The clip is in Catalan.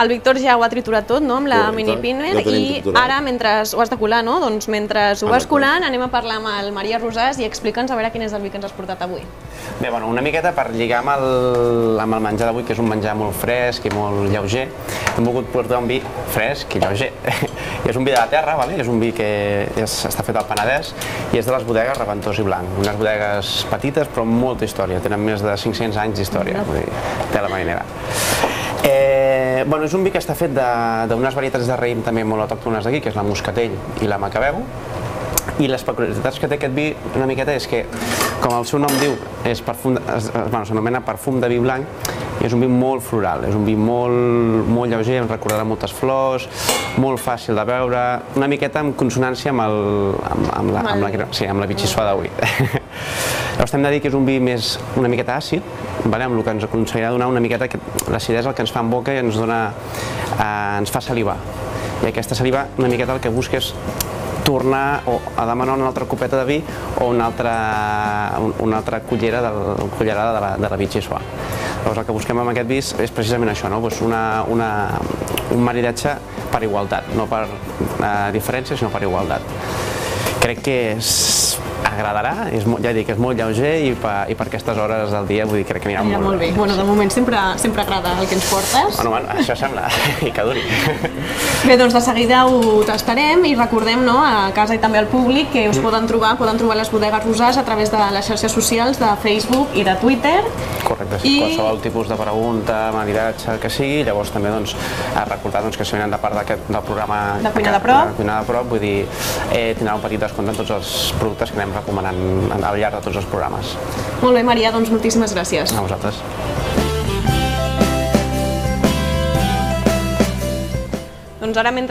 El Víctor ja ho ha triturat tot, no?, amb la mini pinner, i ara, mentre ho has de colar, no?, doncs mentre ho vas colant anem a parlar amb el Maria Rosàs i explica'ns a veure quin és el vi que ens has portat avui. Bé, bueno, una miqueta per lligar amb el menjar d'avui, que és un menjar molt fresc i molt lleuger, hem volgut portar un vi fresc i lleuger. És un vi de la terra, és un vi que està fet al Penedès i és de les bodegues Reventós i Blanc. Unes bodegues petites però amb molta història, tenen més de 500 anys d'història, vull dir, tela marinera. És un vi que està fet d'unes varietats de raïm també molt autòctones d'aquí, que és la moscatell i la macabeu. I les peculiaritats que té aquest vi una miqueta és que, com el seu nom diu, s'anomena perfum de vi blanc, i és un vi molt floral, és un vi molt lleuger, ens recordarà moltes flors, molt fàcil de beure, una miqueta en consonància amb la bitxissoa d'avui. Llavors hem de dir que és un vi més una miqueta àcid, amb el que ens aconseguirà donar una miqueta l'acidesa, el que ens fa en boca i ens fa salivar. I aquesta saliva una miqueta el que busca és tornar a demanar una altra copeta de vi o una altra cullerada de la bitxissoa. Llavors el que busquem amb aquest vi és precisament això, un maridatge per igualtat, no per diferència, sinó per igualtat. Crec que agradarà, ja dic, és molt lleuger i per aquestes hores del dia vull dir, crec que anirà molt bé. Bueno, de moment sempre agrada el que ens portes. Bueno, això sembla, i que duri. Bé, doncs de seguida ho tastarem i recordem a casa i també al públic que us poden trobar les bodegues Rosàs a través de les xarxes socials de Facebook i de Twitter. Correcte, qualsevol tipus de pregunta, maridatge, el que sigui, llavors també recordar que si venen de part del programa de Cuina de Prop, vull dir, tindrà un petit descompte en tots els productes que anem recomanant al llarg de tots els programes. Molt bé, Maria, doncs moltíssimes gràcies. A vosaltres. Doncs ara, mentre